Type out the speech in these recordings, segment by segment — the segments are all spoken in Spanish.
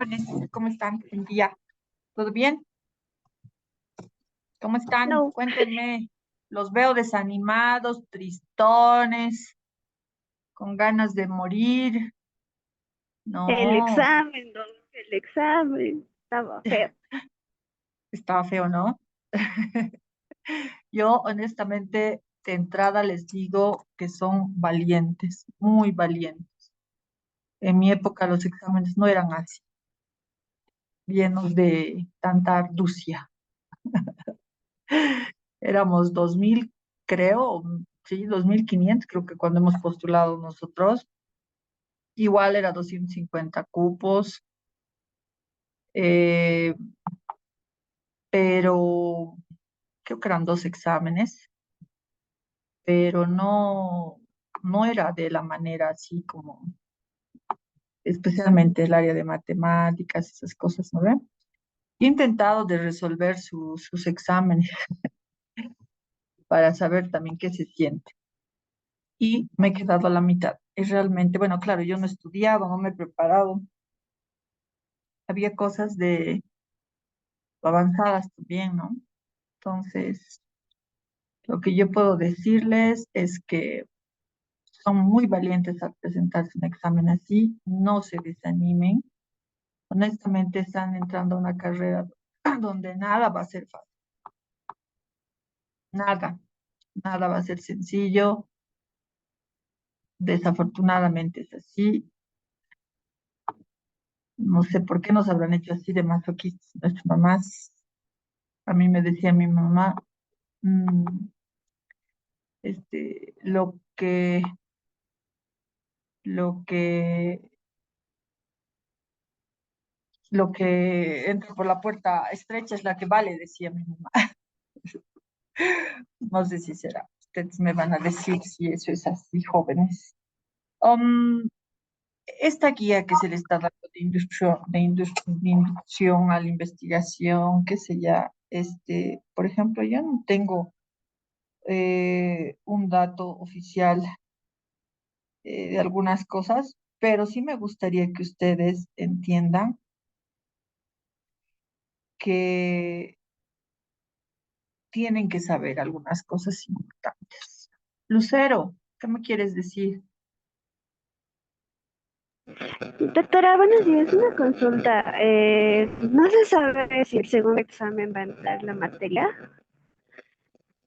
jóvenes, ¿cómo están? Buen día. ¿Todo bien? ¿Cómo están? No, Cuéntenme. Los veo desanimados, tristones, con ganas de morir. el No, examen, no, el examen estaba feo. estaba feo, ¿no? Yo honestamente de entrada les digo que son valientes, muy valientes. En mi época los exámenes no eran así, llenos de tanta arducia. Éramos 2000, creo, sí, 2500, creo que cuando hemos postulado nosotros. Igual era 250 cupos, eh, pero creo que eran dos exámenes, pero no era de la manera así como, especialmente el área de matemáticas, esas cosas, ¿no ven? He intentado de resolver sus exámenes para saber también qué se siente y me he quedado a la mitad. Es realmente, bueno, claro, yo no he estudiado, no me he preparado. Había cosas de avanzadas también, ¿no? Entonces, lo que yo puedo decirles es que son muy valientes al presentarse un examen así, no se desanimen. Honestamente, están entrando a una carrera donde nada va a ser fácil, nada, nada va a ser sencillo. Desafortunadamente es así. No sé por qué nos habrán hecho así de masoquistas nuestras mamás. A mí me decía mi mamá, mm, este, lo que lo que entra por la puerta estrecha es la que vale, decía mi mamá. No sé si será. Ustedes me van a decir si eso es así, jóvenes. Um, Esta guía que se le está dando de inducción a la investigación, qué sé ya, por ejemplo, yo no tengo un dato oficial de algunas cosas, pero sí me gustaría que ustedes entiendan que tienen que saber algunas cosas importantes. Lucero, ¿qué me quieres decir? Doctora, buenos días. Una consulta. No se sabe si el segundo examen va a entrar la materia.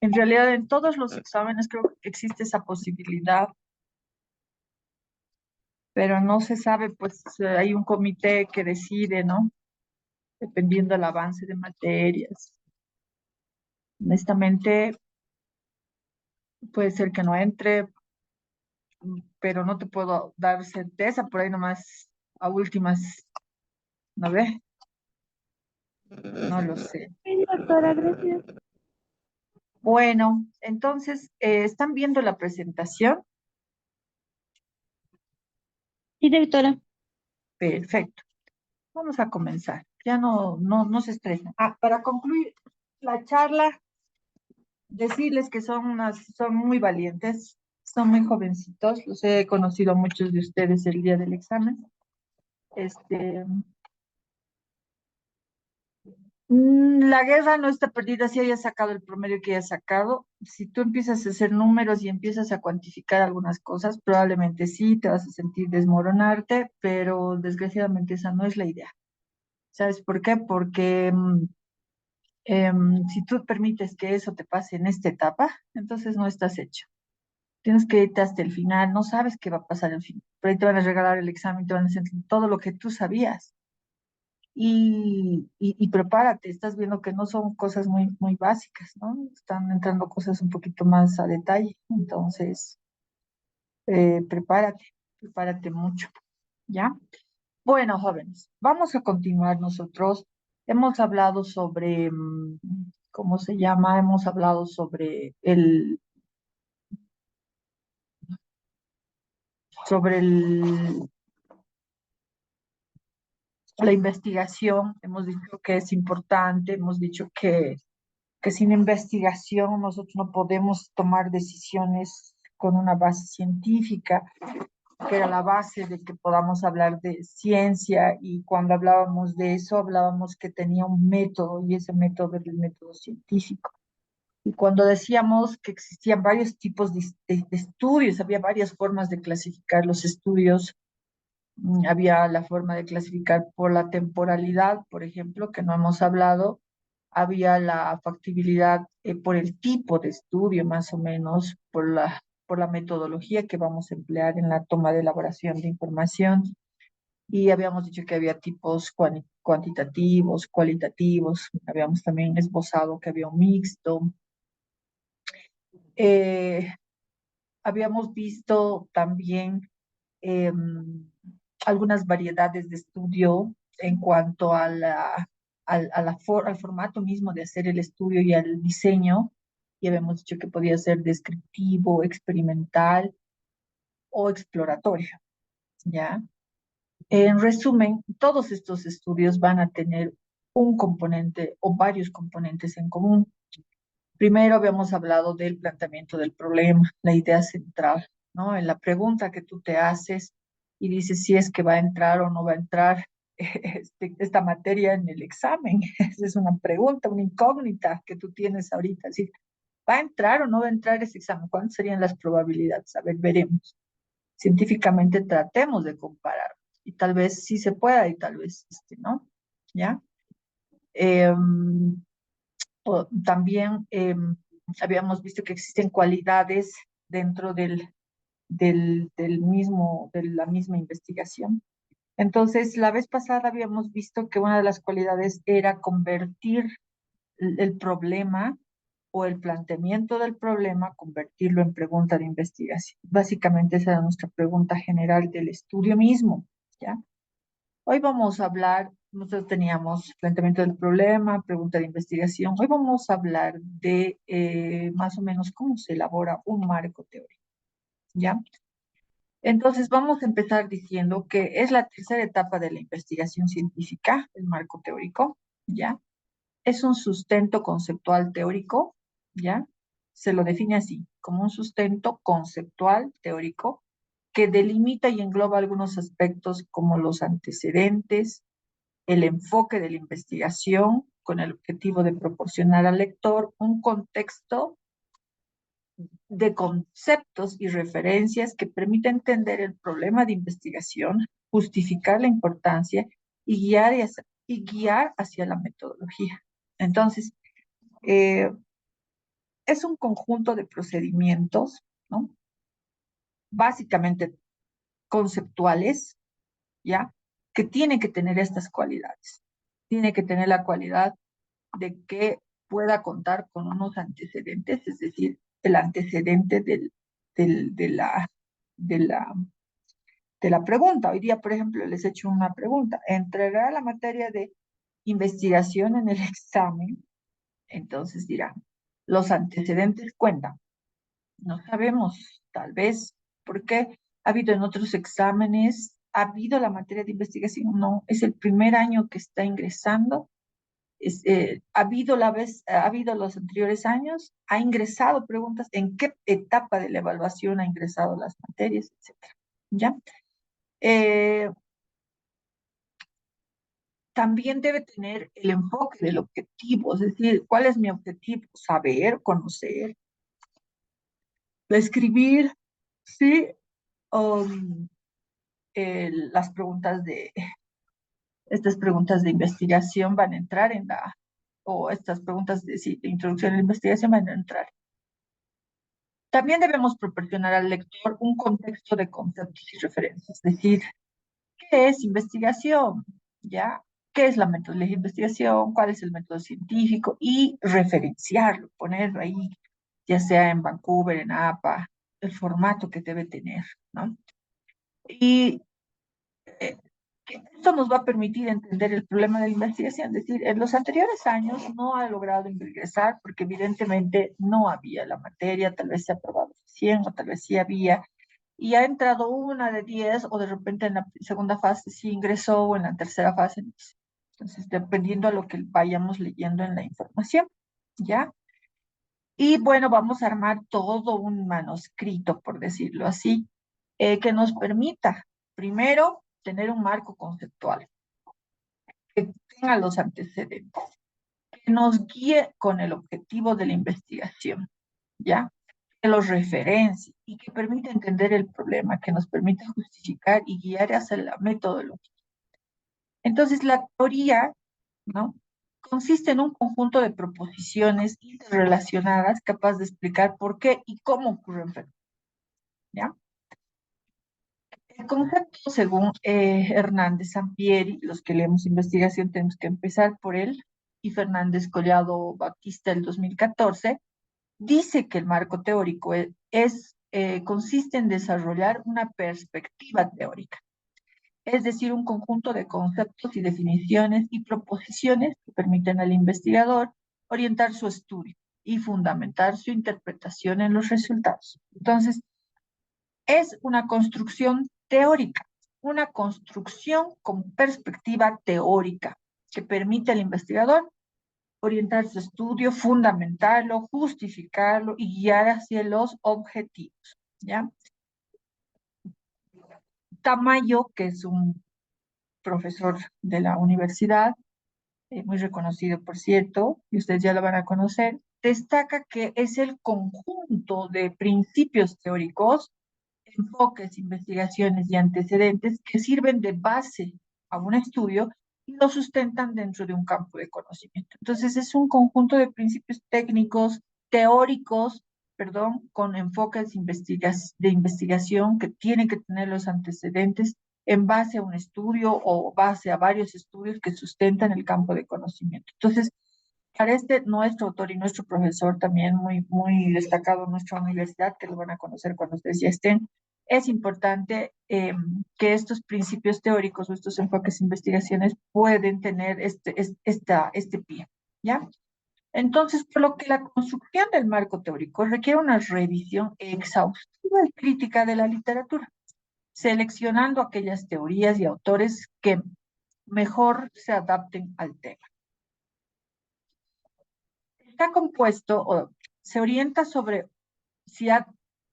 En realidad, en todos los exámenes creo que existe esa posibilidad, pero no se sabe, pues hay un comité que decide, ¿no? Dependiendo del avance de materias. Honestamente, puede ser que no entre, pero no te puedo dar certeza, por ahí nomás a últimas, ¿no ve? No lo sé. Sí, doctora, gracias. Bueno, entonces, ¿están viendo la presentación? Sí, doctora. Perfecto. Vamos a comenzar. Ya no se estresen. Ah, para concluir la charla, decirles que son muy valientes, son muy jovencitos. Los he conocido a muchos de ustedes el día del examen. Este, la guerra no está perdida si hayas sacado el promedio que hayas sacado. Si tú empiezas a hacer números y empiezas a cuantificar algunas cosas, probablemente sí te vas a sentir desmoronarte, pero desgraciadamente esa no es la idea. ¿Sabes por qué? Porque si tú permites que eso te pase en esta etapa, entonces no estás hecho. Tienes que irte hasta el final, no sabes qué va a pasar al fin. Pero ahí te van a regalar el examen, te van a decir todo lo que tú sabías. Y prepárate, estás viendo que no son cosas muy básicas, ¿no? Están entrando cosas un poquito más a detalle. Entonces, prepárate mucho, ¿ya? Bueno, jóvenes, vamos a continuar nosotros. Hemos hablado sobre, ¿cómo se llama? Hemos hablado sobre la investigación. Hemos dicho que es importante, hemos dicho que sin investigación nosotros no podemos tomar decisiones con una base científica. que era la base de que podamos hablar de ciencia, y cuando hablábamos de eso, hablábamos que tenía un método, y ese método era el método científico. Y cuando decíamos que existían varios tipos de estudios, había varias formas de clasificar los estudios. Había la forma de clasificar por la temporalidad, por ejemplo, que no hemos hablado. Había la factibilidad por el tipo de estudio, más o menos, por la metodología que vamos a emplear en la toma de elaboración de información. Y habíamos dicho que había tipos cuantitativos, cualitativos. Habíamos también esbozado que había un mixto. Eh, Habíamos visto también algunas variedades de estudio en cuanto a al formato mismo de hacer el estudio y al diseño. Y habíamos dicho que podía ser descriptivo, experimental o exploratorio, ¿ya? En resumen, todos estos estudios van a tener un componente o varios componentes en común. Primero habíamos hablado del planteamiento del problema, la idea central, ¿no? En la pregunta que tú te haces y dices si es que va a entrar o no va a entrar esta materia en el examen. Esa es una pregunta, una incógnita que tú tienes ahorita. Es decir, ¿va a entrar o no va a entrar ese examen? ¿Cuántas serían las probabilidades? A ver, veremos. Científicamente tratemos de comparar. Y tal vez sí se pueda y tal vez no. ¿Ya? Em, También habíamos visto que existen cualidades dentro de la misma investigación. Entonces, la vez pasada habíamos visto que una de las cualidades era convertir el problema o el planteamiento del problema, convertirlo en pregunta de investigación. Básicamente esa era nuestra pregunta general del estudio mismo, ¿ya? Hoy vamos a hablar, nosotros teníamos planteamiento del problema, pregunta de investigación. Hoy vamos a hablar de más o menos cómo se elabora un marco teórico, ¿ya? Entonces vamos a empezar diciendo que es la tercera etapa de la investigación científica, el marco teórico, ¿ya? Es un sustento conceptual teórico, ¿ya? Se lo define así, como un sustento conceptual teórico que delimita y engloba algunos aspectos como los antecedentes, el enfoque de la investigación con el objetivo de proporcionar al lector un contexto de conceptos y referencias que permita entender el problema de investigación, justificar la importancia y guiar hacia la metodología. Entonces, eh, es un conjunto de procedimientos, ¿no? Básicamente conceptuales, ¿ya? Que tiene que tener estas cualidades. Tiene que tener la cualidad de que pueda contar con unos antecedentes, es decir, el antecedente del, de la, de la pregunta. Hoy día, por ejemplo, les he hecho una pregunta. ¿Entregará la materia de investigación en el examen? Entonces dirán, los antecedentes cuentan. No sabemos, tal vez, porque ha habido en otros exámenes, ha habido la materia de investigación, no, es el primer año que está ingresando. Ha habido los anteriores años, ha ingresado preguntas, en qué etapa de la evaluación ha ingresado las materias, etcétera. ¿Ya? Eh, También debe tener el enfoque del objetivo, es decir, ¿cuál es mi objetivo? Saber, conocer, escribir, sí, um, las estas preguntas de investigación van a entrar o estas preguntas sí, de introducción a la investigación van a entrar. También debemos proporcionar al lector un contexto de conceptos y referencias, es decir, ¿qué es investigación? ¿Ya? ¿Qué es la metodología de investigación? ¿Cuál es el método científico? Y referenciarlo, ponerlo ahí, ya sea en Vancouver, en APA, el formato que debe tener, ¿no? Y eh, esto nos va a permitir entender el problema de la investigación. Es decir, en los anteriores años no ha logrado ingresar porque evidentemente no había la materia, tal vez se ha aprobado 100 o tal vez sí había, y ha entrado una de 10 o de repente en la segunda fase sí ingresó o en la tercera fase. Entonces, dependiendo a lo que vayamos leyendo en la información, ¿ya? Y bueno, vamos a armar todo un manuscrito, por decirlo así, que nos permita, primero, tener un marco conceptual, que tenga los antecedentes, que nos guíe con el objetivo de la investigación, ¿ya? Que los referencie y que permita entender el problema, que nos permita justificar y guiar hacia la metodología. Entonces, la teoría, ¿no? Consiste en un conjunto de proposiciones interrelacionadas capaz de explicar por qué y cómo ocurren fenómenos, ¿ya? El concepto, según Hernández Sampieri, los que leemos investigación tenemos que empezar por él, y Fernández Collado Batista del 2014, dice que el marco teórico consiste en desarrollar una perspectiva teórica, es decir, un conjunto de conceptos y definiciones y proposiciones que permiten al investigador orientar su estudio y fundamentar su interpretación en los resultados. Entonces, es una construcción teórica, una construcción con perspectiva teórica que permite al investigador orientar su estudio, fundamentarlo, justificarlo y guiar hacia los objetivos, ¿ya? Tamayo, que es un profesor de la universidad, muy reconocido por cierto, y ustedes ya lo van a conocer, destaca que es el conjunto de principios teóricos, enfoques, investigaciones y antecedentes que sirven de base a un estudio y lo sustentan dentro de un campo de conocimiento. Entonces, es un conjunto de principios técnicos, teóricos, perdón, con enfoques de investigación que tienen que tener los antecedentes en base a un estudio o base a varios estudios que sustentan el campo de conocimiento. Entonces, para nuestro autor y nuestro profesor también muy destacado en nuestra universidad, que lo van a conocer cuando ustedes ya estén, es importante que estos principios teóricos o estos enfoques de investigaciones pueden tener este pie, ¿ya? Entonces, por lo que la construcción del marco teórico requiere una revisión exhaustiva y crítica de la literatura, seleccionando aquellas teorías y autores que mejor se adapten al tema. Está compuesto o se orienta sobre, si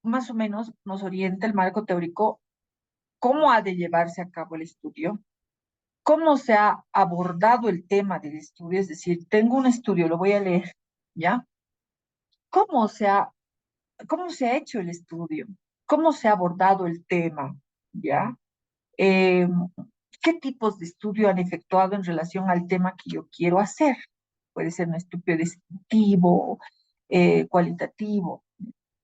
más o menos nos orienta el marco teórico, cómo ha de llevarse a cabo el estudio, cómo se ha abordado el tema del estudio, es decir, tengo un estudio, lo voy a leer, ¿ya? ¿Cómo se ha, cómo se ha hecho el estudio? ¿Cómo se ha abordado el tema? ¿Ya? Eh, ¿Qué tipos de estudio han efectuado en relación al tema que yo quiero hacer? Puede ser un estudio descriptivo, cualitativo.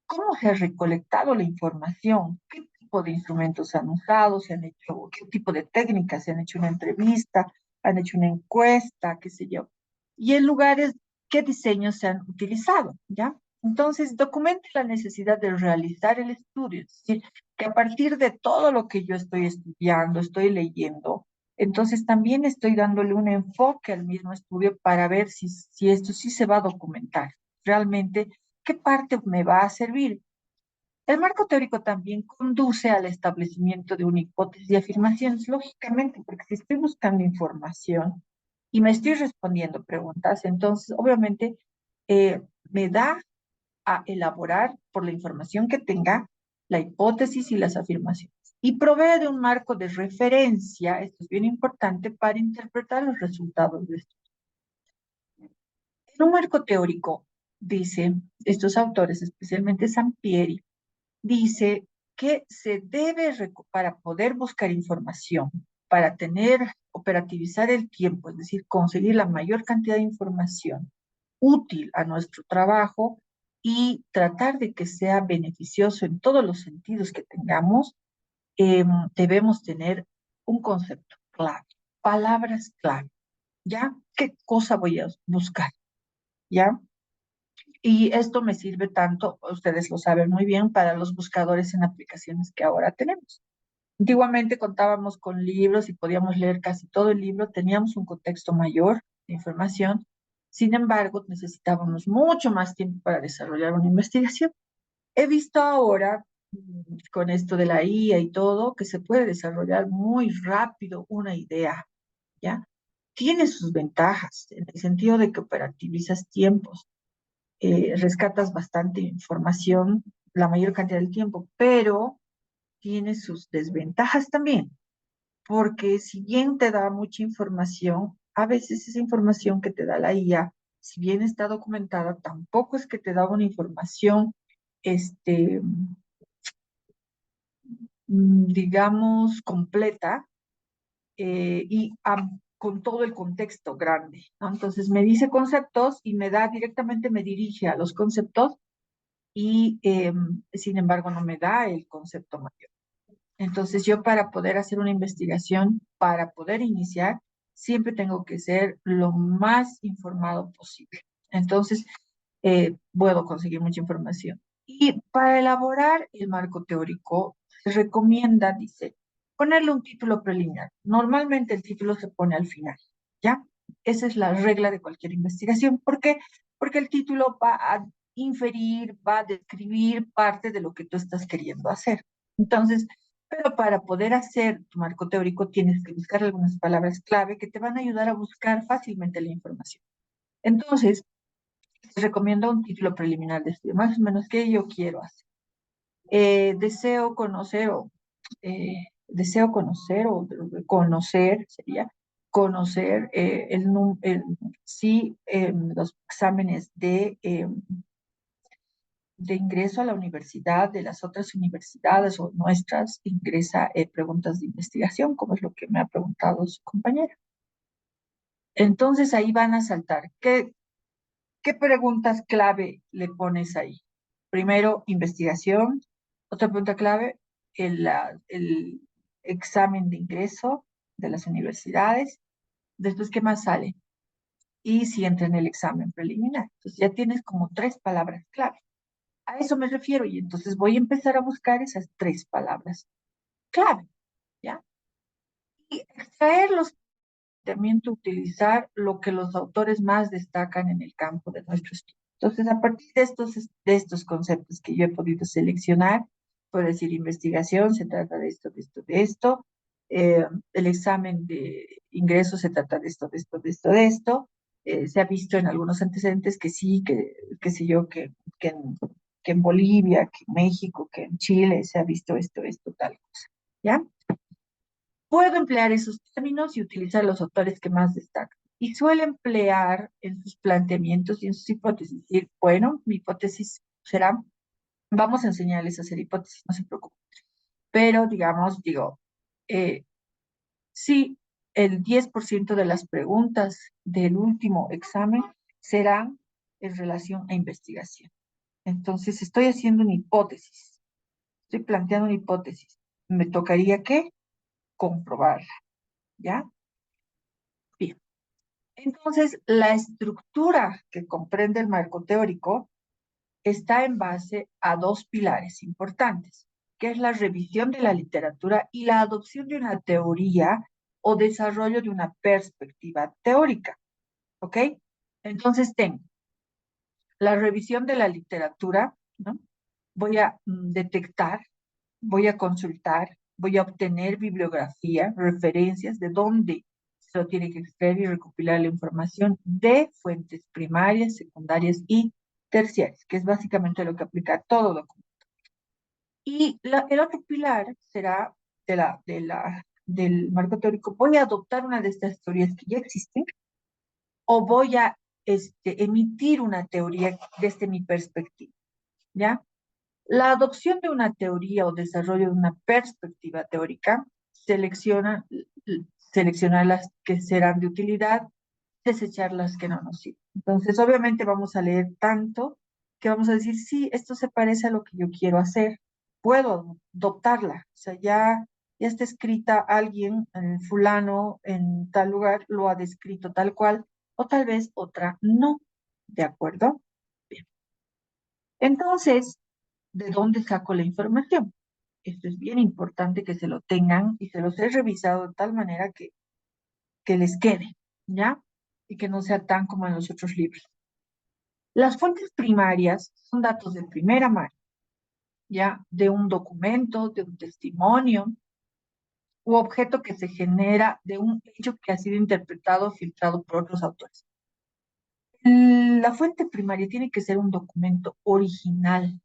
¿Cómo se ha recolectado la información? ¿Qué tipo de instrumentos han usado? ¿Se han hecho, qué tipo de técnicas? ¿Se han hecho una entrevista? ¿Han hecho una encuesta? ¿Qué sé yo? Y en lugares, ¿qué diseños se han utilizado? ¿Ya? Entonces, documente la necesidad de realizar el estudio, es decir, que a partir de todo lo que yo estoy estudiando, estoy leyendo, entonces también estoy dándole un enfoque al mismo estudio para ver si esto sí se va a documentar. Realmente, ¿qué parte me va a servir? El marco teórico también conduce al establecimiento de una hipótesis y afirmaciones, lógicamente, porque si estoy buscando información y me estoy respondiendo preguntas, entonces obviamente me da a elaborar por la información que tenga la hipótesis y las afirmaciones. Y provee de un marco de referencia, esto es bien importante, para interpretar los resultados de esto. En un marco teórico, dice estos autores, especialmente Sampieri, dice que para poder buscar información, para operativizar el tiempo, es decir, conseguir la mayor cantidad de información útil a nuestro trabajo y tratar de que sea beneficioso en todos los sentidos que tengamos, debemos tener un concepto clave, palabras clave, ¿ya? ¿Qué cosa voy a buscar? ¿Ya? Y esto me sirve tanto, ustedes lo saben muy bien, para los buscadores en aplicaciones que ahora tenemos. Antiguamente contábamos con libros y podíamos leer casi todo el libro, teníamos un contexto mayor de información, sin embargo, necesitábamos mucho más tiempo para desarrollar una investigación. He visto ahora, con esto de la IA y todo, que se puede desarrollar muy rápido una idea, ¿ya? Tiene sus ventajas, en el sentido de que operativizas tiempos, rescatas bastante información la mayor cantidad del tiempo, pero tiene sus desventajas también, porque si bien te da mucha información, a veces esa información que te da la IA, si bien está documentada, tampoco es que te da una información, este, digamos, completa con todo el contexto grande, ¿no? Entonces me dice conceptos y directamente me dirige a los conceptos y sin embargo no me da el concepto mayor. Entonces yo para poder hacer una investigación, para poder iniciar, siempre tengo que ser lo más informado posible. Entonces puedo conseguir mucha información. Y para elaborar el marco teórico, se recomienda, dice, ponerle un título preliminar. Normalmente el título se pone al final, ¿ya? Esa es la regla de cualquier investigación. ¿Por qué? Porque el título va a inferir, va a describir parte de lo que tú estás queriendo hacer. Entonces, pero para poder hacer tu marco teórico tienes que buscar algunas palabras clave que te van a ayudar a buscar fácilmente la información. Entonces, te recomiendo un título preliminar de estudio, más o menos qué yo quiero hacer. Deseo conocer deseo conocer, sería conocer sí, los exámenes de ingreso a la universidad, de las otras universidades o nuestras, ingresa preguntas de investigación, como es lo que me ha preguntado su compañera. Entonces ahí van a saltar. ¿Qué preguntas clave le pones ahí? Primero, investigación. Otra pregunta clave, el examen de ingreso de las universidades. Después, ¿qué más sale? Y si entra en el examen preliminar. Entonces ya tienes como tres palabras clave. A eso me refiero y entonces voy a empezar a buscar esas tres palabras clave, ¿ya? Y extraer los también utilizar lo que los autores más destacan en el campo de nuestro estudio. Entonces, a partir de estos conceptos que yo he podido seleccionar, puedo decir investigación, se trata de esto, de esto, de esto, el examen de ingreso se trata de esto, de esto, de esto, de esto. Se ha visto en algunos antecedentes que sí, que sé yo, que, que en Bolivia, que en México, que en Chile se ha visto esto, tal cosa. ¿Ya? Puedo emplear esos términos y utilizar los autores que más destacan. Y suele emplear en sus planteamientos y en sus hipótesis. Decir, bueno, mi hipótesis será, vamos a enseñarles a hacer hipótesis, no se preocupen. Pero, digamos, digo, eh, sí, el 10% de las preguntas del último examen serán en relación a investigación. Entonces, estoy haciendo una hipótesis, estoy planteando una hipótesis. Me tocaría que comprobarla, ¿ya? Bien. Entonces, la estructura que comprende el marco teórico está en base a dos pilares importantes, que es la revisión de la literatura y la adopción de una teoría o desarrollo de una perspectiva teórica, ¿ok? Entonces, tengo la revisión de la literatura, ¿no? Voy a detectar, voy a consultar, voy a obtener bibliografía, referencias de dónde se lo tiene que extraer y recopilar la información de fuentes primarias, secundarias y terciarias, que es básicamente lo que aplica a todo documento. Y el otro pilar será del marco teórico. Voy a adoptar una de estas teorías que ya existen o voy a emitir una teoría desde mi perspectiva, ¿ya? La adopción de una teoría o desarrollo de una perspectiva teórica selecciona las que serán de utilidad, desechar las que no nos sirven. Entonces, obviamente vamos a leer tanto que vamos a decir, sí, esto se parece a lo que yo quiero hacer, puedo adoptarla. O sea, ya está escrita alguien, fulano, en tal lugar, lo ha descrito tal cual, o tal vez otra no. ¿De acuerdo? Bien. Entonces, ¿de dónde saco la información? Esto es bien importante que se lo tengan y se los he revisado de tal manera que les quede, ¿ya? Y que no sea tan como en los otros libros. Las fuentes primarias son datos de primera mano, ¿ya? De un documento, de un testimonio u objeto que se genera de un hecho que ha sido interpretado o filtrado por otros autores. La fuente primaria tiene que ser un documento original,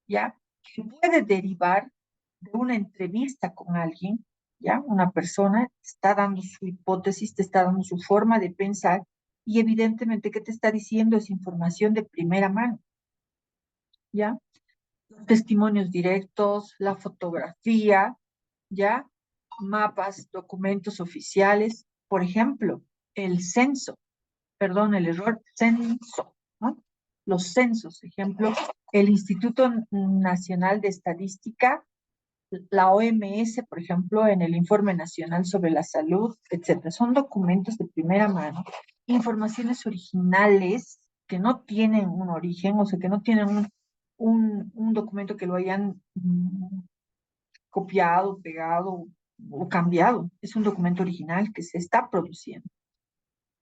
¿ya? Que puede derivar de una entrevista con alguien, ¿ya? Una persona está dando su hipótesis, te está dando su forma de pensar y evidentemente que te está diciendo es información de primera mano, ¿ya? Los testimonios directos, la fotografía, ¿ya? Mapas, documentos oficiales, por ejemplo, el censo, perdón, el error, censo, ¿no? Los censos, ejemplo, el Instituto Nacional de Estadística, la OMS, por ejemplo, en el Informe Nacional sobre la Salud, etcétera. Son documentos de primera mano, informaciones originales que no tienen un origen, o sea, que no tienen un documento que lo hayan copiado, pegado o cambiado. Es un documento original que se está produciendo.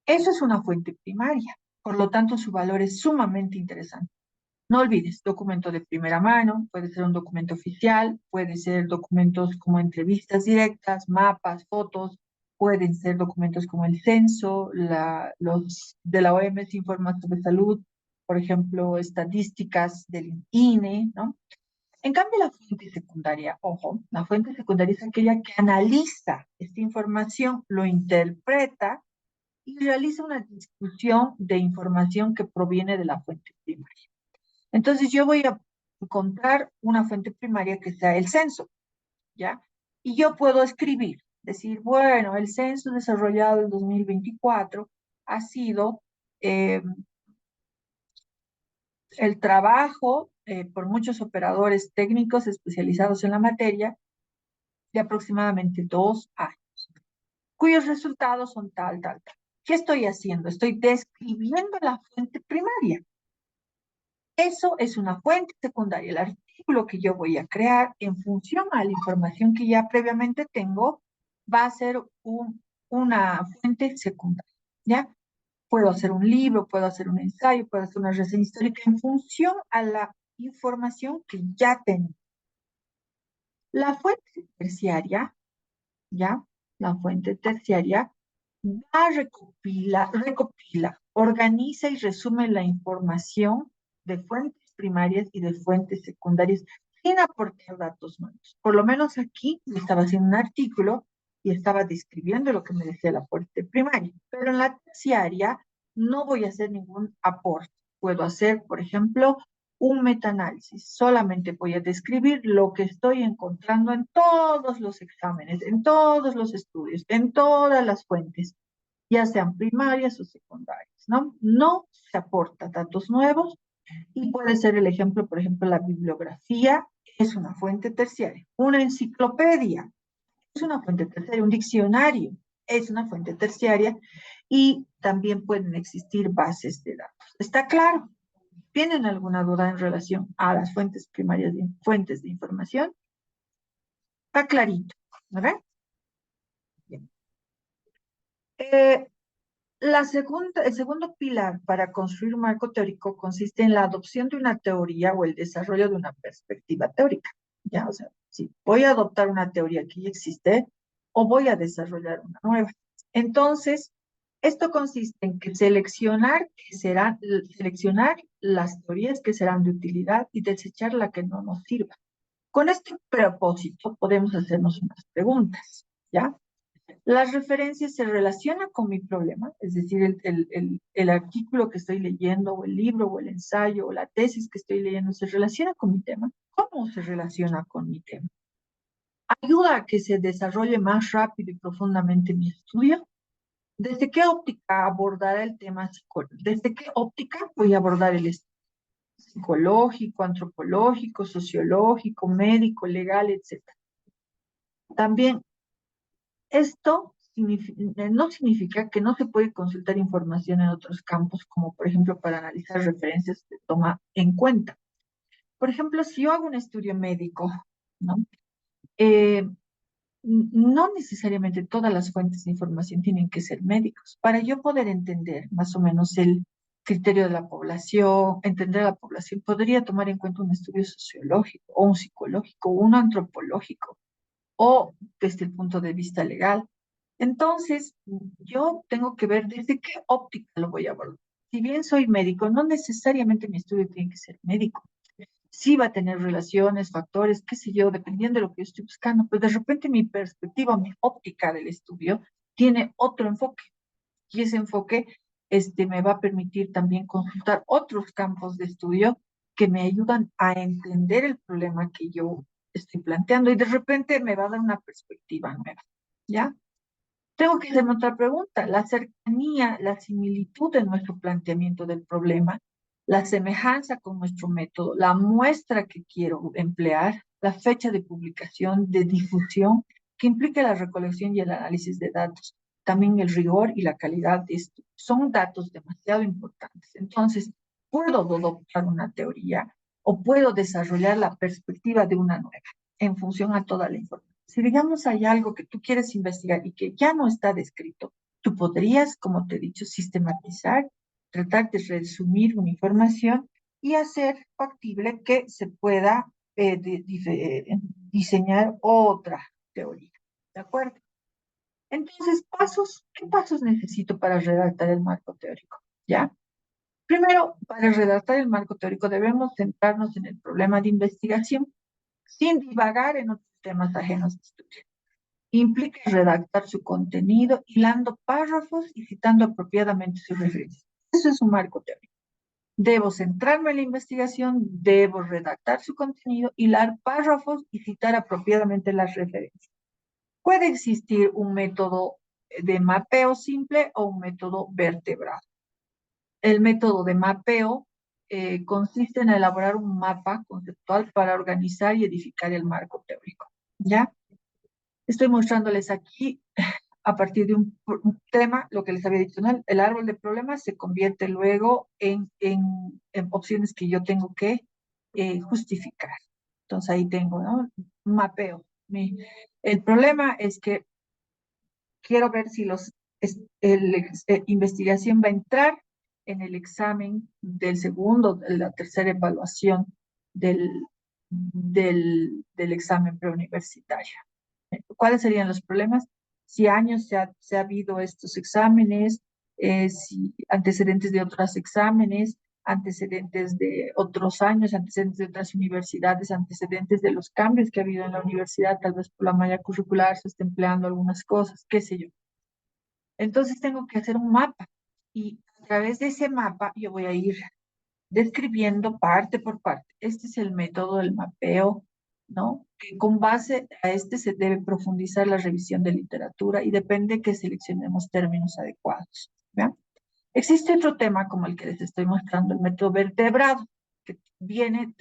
Eso es una fuente primaria. Por lo tanto, su valor es sumamente interesante. No olvides, documento de primera mano, puede ser un documento oficial, puede ser documentos como entrevistas directas, mapas, fotos, pueden ser documentos como el censo, los de la OMS informan sobre salud, por ejemplo, estadísticas del INE, ¿no? En cambio, la fuente secundaria, ojo, la fuente secundaria es aquella que analiza esta información, lo interpreta y realiza una discusión de información que proviene de la fuente primaria. Entonces yo voy a encontrar una fuente primaria que sea el censo, ¿ya? Y yo puedo escribir, decir, bueno, el censo desarrollado en 2024 ha sido eh, el trabajo por muchos operadores técnicos especializados en la materia de aproximadamente 2 años, cuyos resultados son tal, tal, tal. ¿Qué estoy haciendo? Estoy describiendo la fuente primaria. Eso es una fuente secundaria. El artículo que yo voy a crear en función a la información que ya previamente tengo va a ser una fuente secundaria, ¿ya? Puedo hacer un libro, puedo hacer un ensayo, puedo hacer una reseña histórica en función a la información que ya tengo. La fuente terciaria, ¿ya? La fuente terciaria va, recopila, organiza y resume la información de fuentes primarias y de fuentes secundarias sin aportar datos nuevos. Por lo menos aquí yo estaba haciendo un artículo y estaba describiendo lo que me decía la fuente primaria, pero en la terciaria no voy a hacer ningún aporte. Puedo hacer, por ejemplo, un metaanálisis. Solamente voy a describir lo que estoy encontrando en todos los exámenes, en todos los estudios, en todas las fuentes, ya sean primarias o secundarias, ¿no? No se aporta datos nuevos y puede ser el ejemplo, por ejemplo, la bibliografía es una fuente terciaria, una enciclopedia es una fuente terciaria, un diccionario es una fuente terciaria y también pueden existir bases de datos. ¿Está claro? ¿Tienen alguna duda en relación a las fuentes primarias de fuentes de información? Está clarito, ¿verdad? Bien. Eh, el segundo pilar para construir un marco teórico consiste en la adopción de una teoría o el desarrollo de una perspectiva teórica. Ya, o sea, si voy a adoptar una teoría que ya existe o voy a desarrollar una nueva. Entonces, esto consiste en que seleccionar las teorías que serán de utilidad y desechar la que no nos sirva. Con este propósito podemos hacernos unas preguntas, ¿ya? Las referencias se relacionan con mi problema, es decir, el artículo que estoy leyendo, o el libro, o el ensayo, o la tesis que estoy leyendo, ¿se relaciona con mi tema? ¿Cómo se relaciona con mi tema? ¿Ayuda a que se desarrolle más rápido y profundamente mi estudio? ¿Desde qué óptica abordar el tema psicológico? ¿Desde qué óptica voy a abordar el estudio? Psicológico, antropológico, sociológico, médico, legal, etcétera. También esto no significa que no se puede consultar información en otros campos, como por ejemplo para analizar referencias que toma en cuenta. Por ejemplo, si yo hago un estudio médico, ¿no? Eh, no necesariamente todas las fuentes de información tienen que ser médicos. Para yo poder entender más o menos el criterio de la población, entender a la población, podría tomar en cuenta un estudio sociológico o un psicológico o un antropológico o desde el punto de vista legal. Entonces, yo tengo que ver desde qué óptica lo voy a abordar. Si bien soy médico, no necesariamente mi estudio tiene que ser médico. sí va a tener relaciones, factores, qué sé yo, dependiendo de lo que yo estoy buscando, pero de repente mi perspectiva, mi óptica del estudio tiene otro enfoque y ese enfoque me va a permitir también consultar otros campos de estudio que me ayudan a entender el problema que yo estoy planteando y de repente me va a dar una perspectiva nueva, ¿ya? Tengo que hacerme otra pregunta. La cercanía, la similitud de nuestro planteamiento del problema, la semejanza con nuestro método, la muestra que quiero emplear, la fecha de publicación, de difusión, que implica la recolección y el análisis de datos, también el rigor y la calidad de esto. Son datos demasiado importantes. Entonces, puedo adoptar una teoría o puedo desarrollar la perspectiva de una nueva en función a toda la información. Si digamos hay algo que tú quieres investigar y que ya no está descrito, tú podrías, como te he dicho, sistematizar, tratar de resumir una información y hacer factible que se pueda diseñar otra teoría. ¿De acuerdo? Entonces, ¿qué pasos necesito para redactar el marco teórico? ¿Ya? Primero, para redactar el marco teórico debemos centrarnos en el problema de investigación sin divagar en otros temas ajenos de estudio. Implica redactar su contenido, hilando párrafos y citando apropiadamente sus referencias. Eso es un marco teórico. Debo centrarme en la investigación, debo redactar su contenido, hilar párrafos y citar apropiadamente las referencias. Puede existir un método de mapeo simple o un método vertebrado. El método de mapeo consiste en elaborar un mapa conceptual para organizar y edificar el marco teórico. ¿Ya? Estoy mostrándoles aquí a partir de un tema, lo que les había dicho, ¿no? El árbol de problemas se convierte luego en opciones que yo tengo que justificar. Entonces ahí tengo, ¿no? Un mapeo. El problema es que quiero ver si investigación va a entrar en el examen del segundo, de la tercera evaluación del, del examen preuniversitario. ¿Cuáles serían los problemas? Si años se ha habido estos exámenes, si antecedentes de otros exámenes, antecedentes de otros años, antecedentes de otras universidades, antecedentes de los cambios que ha habido en la universidad, tal vez por la malla curricular se esté empleando algunas cosas, qué sé yo. Entonces tengo que hacer un mapa y a través de ese mapa yo voy a ir describiendo parte por parte. Este es el método del mapeo, ¿no? Que con base a este se debe profundizar la revisión de literatura y depende que seleccionemos términos adecuados. ¿Ya? Existe otro tema como el que les estoy mostrando, el método vertebrado, que viene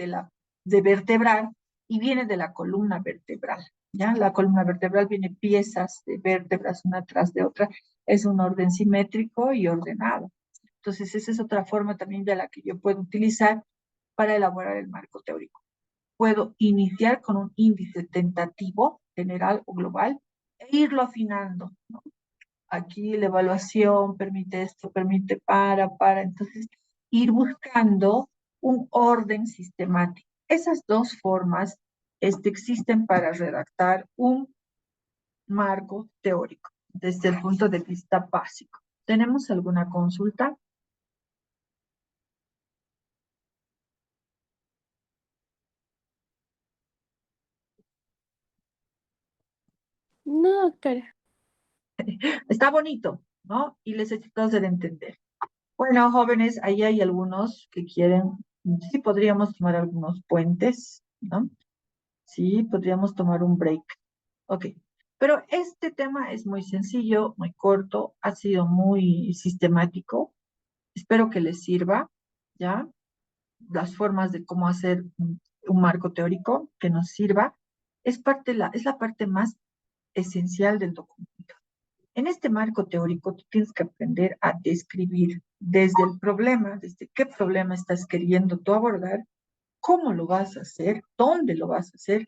de vertebrar y viene de la columna vertebral. ¿Ya? La columna vertebral viene piezas de vértebras una tras de otra, es un orden simétrico y ordenado. Entonces, esa es otra forma también de la que yo puedo utilizar para elaborar el marco teórico. Puedo iniciar con un índice tentativo, general o global, e irlo afinando, ¿no? Aquí la evaluación permite esto, permite entonces ir buscando un orden sistemático. Esas dos formas existen para redactar un marco teórico desde el punto de vista básico. ¿Tenemos alguna consulta? No, doctora. Está bonito, ¿no? Y les he tratado de entender. Bueno, jóvenes, ahí hay algunos que quieren, sí podríamos tomar algunos puentes, ¿no? Sí, podríamos tomar un break. Ok. Pero este tema es muy sencillo, muy corto, ha sido muy sistemático. Espero que les sirva, ¿ya? Las formas de cómo hacer un marco teórico que nos sirva. Es la parte más esencial del documento. En este marco teórico, tú tienes que aprender a describir desde el problema, desde qué problema estás queriendo tú abordar, cómo lo vas a hacer, dónde lo vas a hacer,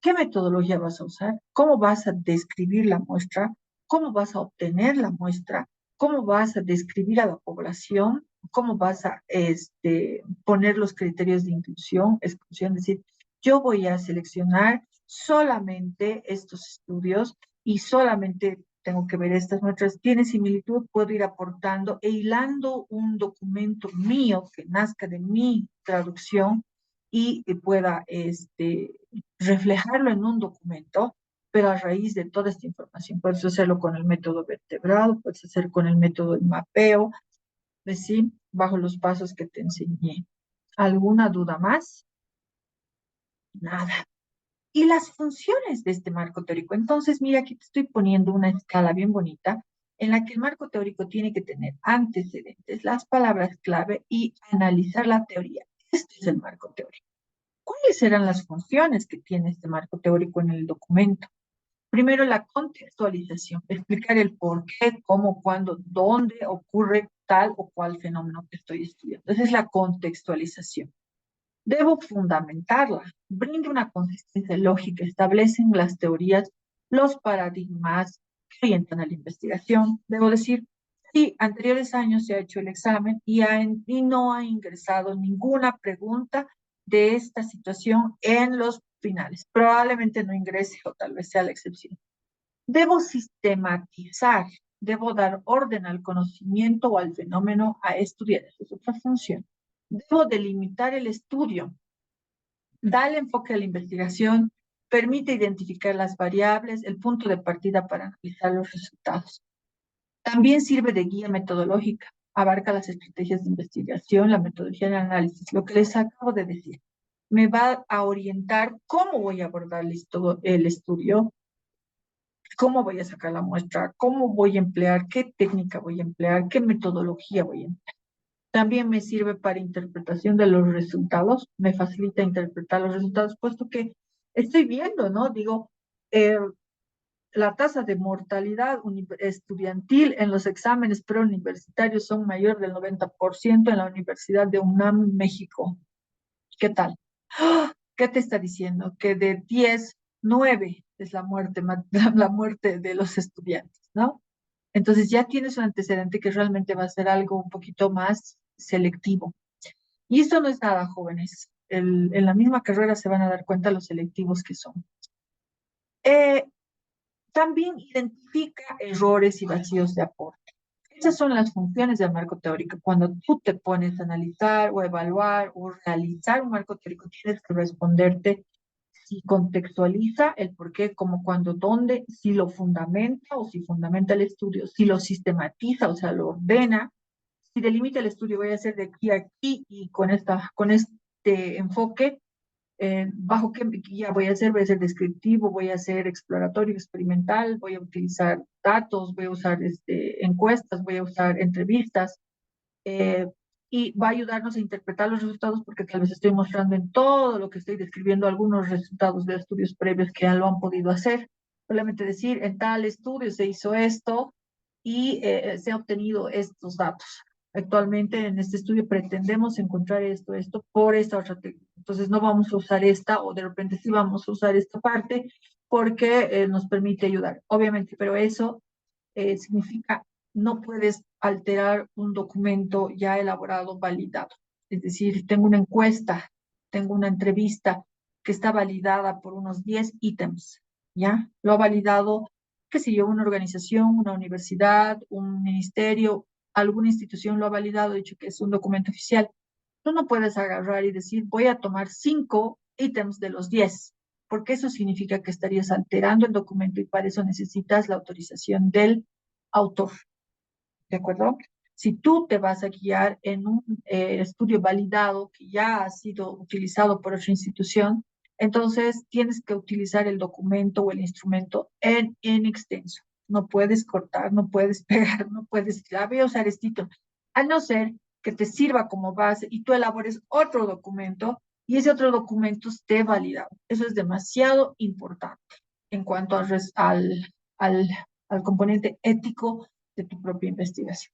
qué metodología vas a usar, cómo vas a describir la muestra, cómo vas a obtener la muestra, cómo vas a describir a la población, cómo vas a poner los criterios de inclusión, exclusión, es decir, yo voy a seleccionar solamente estos estudios y solamente tengo que ver estas muestras. Tiene similitud, puedo ir aportando e hilando un documento mío que nazca de mi traducción y pueda reflejarlo en un documento, pero a raíz de toda esta información. Puedes hacerlo con el método vertebrado, puedes hacer con el método de mapeo, es decir, bajo los pasos que te enseñé. ¿Alguna duda más? Nada. Y las funciones de este marco teórico. Entonces, mira, aquí te estoy poniendo una escala bien bonita en la que el marco teórico tiene que tener antecedentes, las palabras clave y analizar la teoría. Este es el marco teórico. ¿Cuáles serán las funciones que tiene este marco teórico en el documento? Primero, la contextualización, explicar el por qué, cómo, cuándo, dónde ocurre tal o cual fenómeno que estoy estudiando. Esa es la contextualización. Debo fundamentarla, brinda una consistencia lógica, establecen las teorías, los paradigmas que orientan a la investigación. Debo decir, sí, anteriores años se ha hecho el examen y no ha ingresado ninguna pregunta de esta situación en los finales. Probablemente no ingrese o tal vez sea la excepción. Debo sistematizar, debo dar orden al conocimiento o al fenómeno a estudiar. Esa es otra función. Debo delimitar el estudio, da el enfoque a la investigación, permite identificar las variables, el punto de partida para analizar los resultados. También sirve de guía metodológica, abarca las estrategias de investigación, la metodología de análisis, lo que les acabo de decir. Me va a orientar cómo voy a abordar el estudio, cómo voy a sacar la muestra, cómo voy a emplear, qué técnica voy a emplear, qué metodología voy a emplear. También me sirve para interpretación de los resultados, me facilita interpretar los resultados, puesto que estoy viendo, ¿no? Digo, eh, la tasa de mortalidad estudiantil en los exámenes preuniversitarios son mayor del 90% en la Universidad de UNAM, México. ¿Qué tal? ¡Ah! ¿Qué te está diciendo? Que de 10, 9 es la muerte, la muerte de los estudiantes, ¿no? Entonces ya tienes un antecedente que realmente va a ser algo un poquito más selectivo. Y esto no es nada, jóvenes. En la misma carrera se van a dar cuenta los selectivos que son. Eh, También identifica errores y vacíos de aporte. Esas son las funciones del marco teórico. Cuando tú te pones a analizar o evaluar o realizar un marco teórico, tienes que responderte si contextualiza el por qué, cómo, cuándo, dónde, si lo fundamenta o si fundamenta el estudio, si lo sistematiza, o sea, lo ordena, si delimita el estudio, voy a hacer de aquí a aquí y con este enfoque, bajo qué guía voy a ser descriptivo, voy a ser exploratorio, experimental, voy a utilizar datos, voy a usar encuestas, voy a usar entrevistas, eh, y va a ayudarnos a interpretar los resultados porque tal vez estoy mostrando en todo lo que estoy describiendo algunos resultados de estudios previos que ya lo han podido hacer. Solamente decir, en tal estudio se hizo esto y se ha obtenido estos datos. Actualmente en este estudio pretendemos encontrar esto, por esta otra técnica. Entonces no vamos a usar esta o de repente sí vamos a usar esta parte porque nos permite ayudar, obviamente, pero eso significa no puedes alterar un documento ya elaborado, validado. Es decir, tengo una encuesta, tengo una entrevista que está validada por unos 10 ítems, ¿ya? Lo ha validado, qué sé yo, una organización, una universidad, un ministerio, alguna institución lo ha validado, dicho que es un documento oficial. Tú no puedes agarrar y decir, voy a tomar 5 ítems de los 10, porque eso significa que estarías alterando el documento y para eso necesitas la autorización del autor, ¿de acuerdo? Si tú te vas a guiar en un estudio validado que ya ha sido utilizado por otra institución, entonces tienes que utilizar el documento o el instrumento en extenso. No puedes cortar, no puedes pegar, no puedes decir, voy a usar esto, a no ser que te sirva como base y tú elabores otro documento y ese otro documento esté validado. Eso es demasiado importante en cuanto al, al componente ético de tu propia investigación.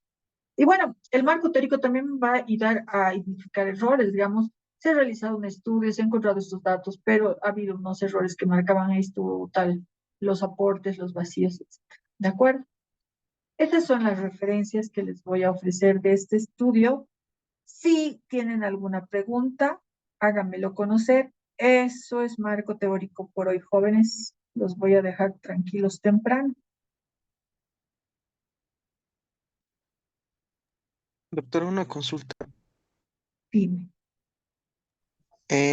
Y bueno, el marco teórico también va a ayudar a identificar errores, digamos, se ha realizado un estudio, se han encontrado estos datos, pero ha habido unos errores que marcaban esto, tal, los aportes, los vacíos, etc. ¿De acuerdo? Estas son las referencias que les voy a ofrecer de este estudio. Si tienen alguna pregunta, háganmelo conocer. Eso es marco teórico por hoy, jóvenes. Los voy a dejar tranquilos temprano. Doctora, una consulta. Dime.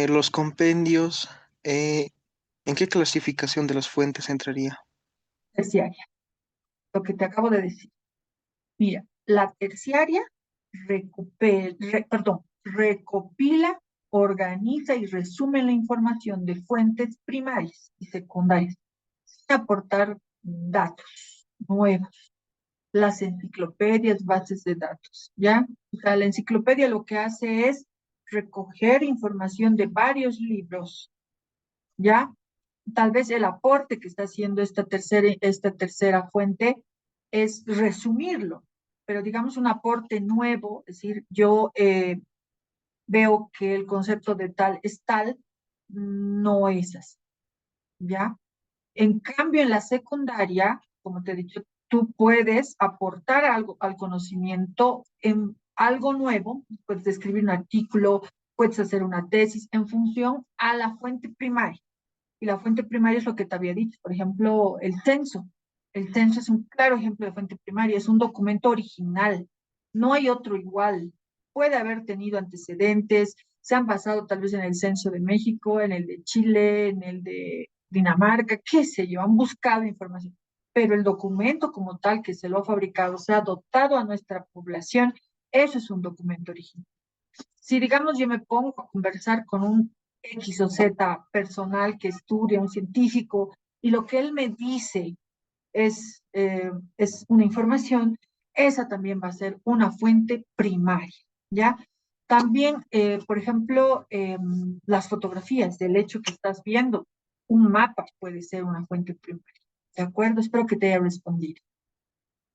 Los compendios, ¿en qué clasificación de las fuentes entraría? Terciaria, lo que te acabo de decir. Mira, la terciaria recopila, organiza y resume la información de fuentes primarias y secundarias, sin aportar datos nuevos. Las enciclopedias, bases de datos, ¿ya? O sea, la enciclopedia lo que hace es recoger información de varios libros, ¿ya? Tal vez el aporte que está haciendo esta tercera fuente es resumirlo, pero digamos un aporte nuevo, es decir, yo veo que el concepto de tal es tal, no es así, ¿ya? En cambio, en la secundaria, como te he dicho, tú puedes aportar algo al conocimiento en algo nuevo, puedes escribir un artículo, puedes hacer una tesis en función a la fuente primaria. Y la fuente primaria es lo que te había dicho, por ejemplo, el censo. El censo es un claro ejemplo de fuente primaria, es un documento original, no hay otro igual. Puede haber tenido antecedentes, se han basado tal vez en el censo de México, en el de Chile, en el de Dinamarca, qué sé yo, han buscado información, pero el documento como tal que se lo ha fabricado, se ha dotado a nuestra población, eso es un documento original. Si digamos yo me pongo a conversar con un X o Z personal que estudia, un científico, y lo que él me dice es una información, esa también va a ser una fuente primaria, ¿ya? También, por ejemplo, las fotografías del hecho que estás viendo, un mapa puede ser una fuente primaria, ¿de acuerdo? Espero que te haya respondido.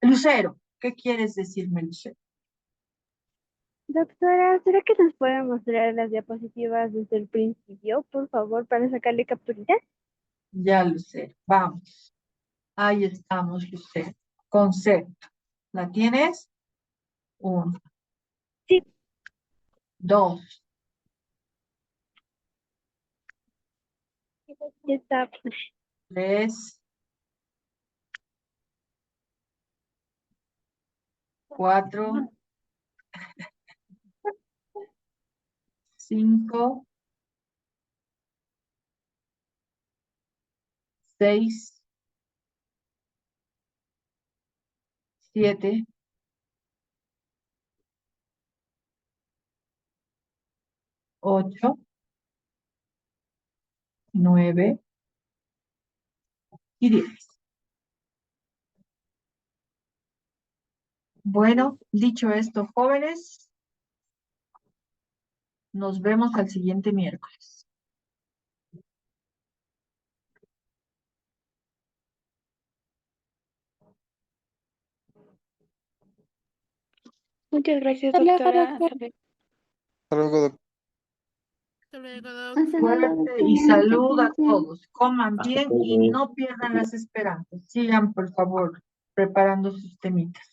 Lucero, ¿qué quieres decirme, Lucero? Doctora, ¿será que nos puede mostrar las diapositivas desde el principio, por favor, para sacarle capturita? Ya, Lucero, vamos. Ahí estamos, Lucero. Concepto. ¿La tienes? Uno, Sí, dos, ya está. tres, cuatro, cinco, seis, siete, ocho, nueve y 10. Bueno, dicho esto, jóvenes, nos vemos al siguiente miércoles. Muchas gracias, Hasta luego, doctora. doctora. Hasta luego, Hasta luego, Doc. Hasta luego, Suerte y doctora. salud a Muchas gracias. todos. Coman bien y no pierdan las esperanzas. Sigan, por favor, preparando sus temitas.